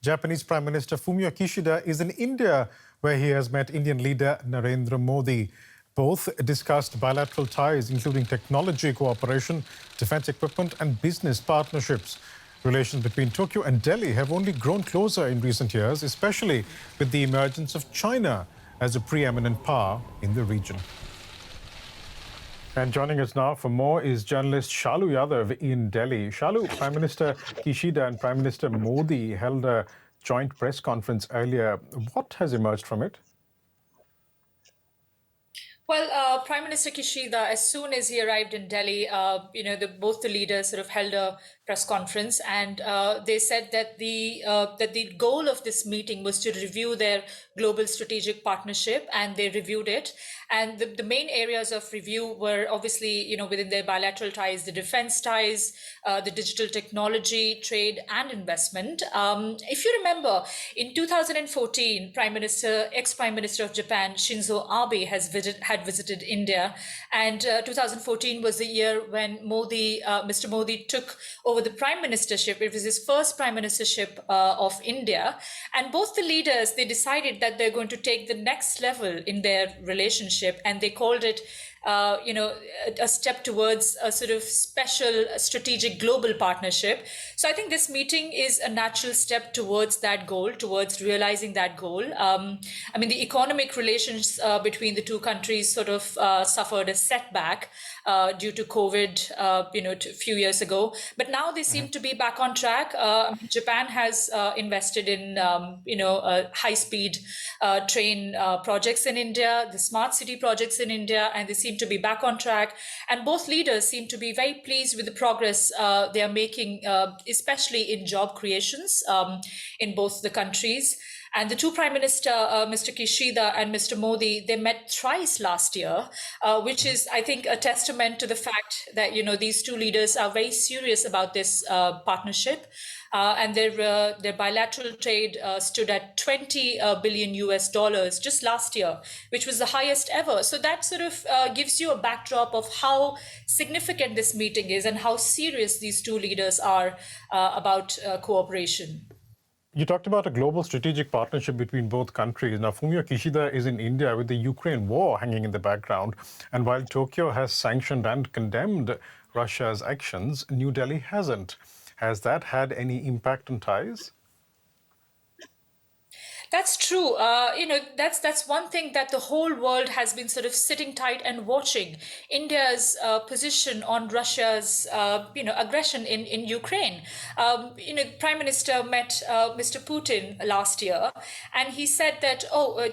Japanese Prime Minister Fumio Kishida is in India, where he has met Indian leader Narendra Modi. Both discussed bilateral ties, including technology cooperation, defense equipment, and business partnerships. Relations between Tokyo and Delhi have only grown closer in recent years, especially with the emergence of China as a preeminent power in the region. And joining us now for more is journalist Shalu Yadav in Delhi. Shalu, Prime Minister Kishida and Prime Minister Modi held a joint press conference earlier. What has emerged from it? Well, Prime Minister Kishida, as soon as he arrived in Delhi, both the leaders sort of held a press conference, and they said that the goal of this meeting was to review their global strategic partnership, and they reviewed it. And the main areas of review were obviously, within their bilateral ties, the defense ties, the digital technology, trade, and investment. If you remember, in 2014, ex-Prime Minister of Japan, Shinzo Abe, had visited India, and 2014 was the year when Mr. Modi took over the prime ministership. It was his first prime ministership of India, and both the leaders, they decided that they're going to take the next level in their relationship, and they called it a step towards a sort of special strategic global partnership. So I think this meeting is a natural step towards that goal, towards realizing that goal. The economic relations between the two countries sort of suffered a setback due to COVID, a few years ago. But now they seem to be back on track. Japan has invested in, high-speed train projects in India, the smart city projects in India, and they seem to be back on track. And both leaders seem to be very pleased with the progress they are making, especially in job creations in both the countries. And the two Prime Minister, Mr. Kishida and Mr. Modi, they met thrice last year, which is, I think, a testament to the fact that, these two leaders are very serious about this partnership. And their bilateral trade stood at $20 billion just last year, which was the highest ever. So that sort of gives you a backdrop of how significant this meeting is and how serious these two leaders are about cooperation. You talked about a global strategic partnership between both countries. Now, Fumio Kishida is in India with the Ukraine war hanging in the background. And while Tokyo has sanctioned and condemned Russia's actions, New Delhi hasn't. Has that had any impact on ties? That's true. That's one thing that the whole world has been sort of sitting tight and watching India's position on Russia's, aggression in Ukraine. Prime Minister met Mr. Putin last year, and he said that,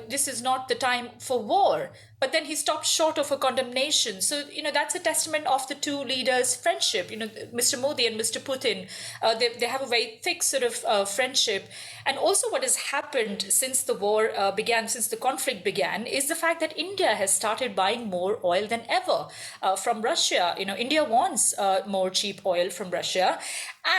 this is not the time for war. But then he stopped short of a condemnation. So, that's a testament of the two leaders' friendship. Mr. Modi and Mr. Putin, they have a very thick sort of friendship. And also what has happened since the war began, since the conflict began, is the fact that India has started buying more oil than ever from Russia. India wants more cheap oil from Russia.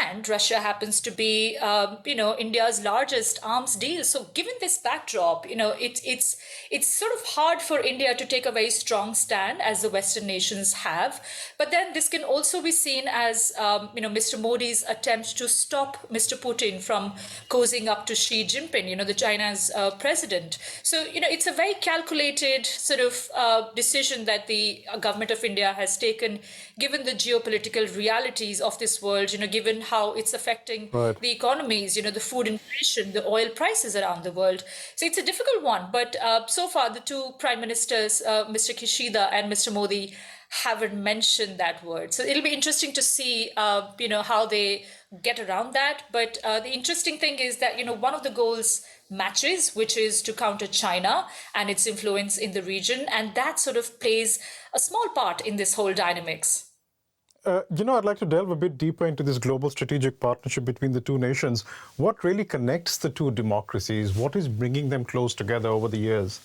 And Russia happens to be, India's largest arms deal. So given this backdrop, it's sort of hard for India to take a very strong stand, as the Western nations have. But then this can also be seen as, Mr. Modi's attempt to stop Mr. Putin from cozying up to Xi Jinping, the China's president. So, it's a very calculated sort of decision that the government of India has taken, given the geopolitical realities of this world, given how it's affecting the economies, the food inflation, the oil prices around the world. So it's a difficult one. But so far, the two prime ministers, Mr. Kishida and Mr. Modi, haven't mentioned that word. So it'll be interesting to see, how they get around that. But the interesting thing is that, one of the goals matches, which is to counter China and its influence in the region. And that sort of plays a small part in this whole dynamics. I'd like to delve a bit deeper into this global strategic partnership between the two nations. What really connects the two democracies? What is bringing them close together over the years?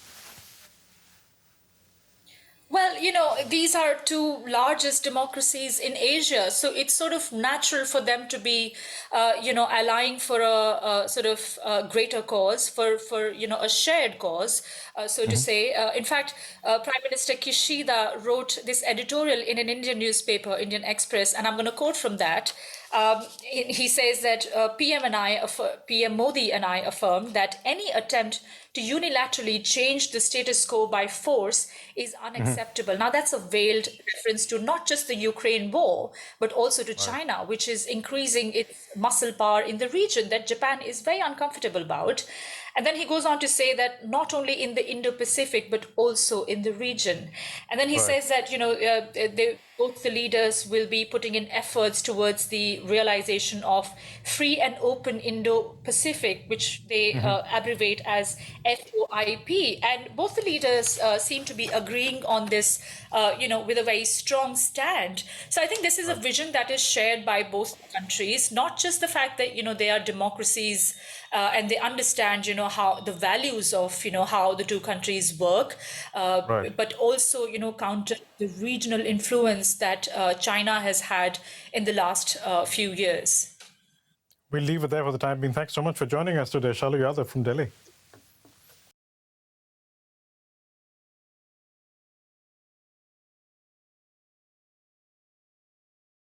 Well, these are two largest democracies in Asia, so it's sort of natural for them to be, allying for a sort of greater cause, for a shared cause, so to say. In fact, Prime Minister Kishida wrote this editorial in an Indian newspaper, Indian Express, and I'm going to quote from that. He says that PM Modi and I affirm that any attempt to unilaterally change the status quo by force is unacceptable. Now, that's a veiled reference to not just the Ukraine war, but also to China, which is increasing its muscle power in the region that Japan is very uncomfortable about. And then he goes on to say that not only in the Indo-Pacific, but also in the region. And then he says that, both the leaders will be putting in efforts towards the realization of free and open Indo-Pacific, which they abbreviate as FOIP. And both the leaders seem to be agreeing on this, with a very strong stand. So I think this is a vision that is shared by both countries, not just the fact that, they are democracies and they understand, how the values of, how the two countries work, but also, counter the regional influence that China has had in the last few years. We'll leave it there for the time being. Thanks so much for joining us today, Shalu Yadav from Delhi.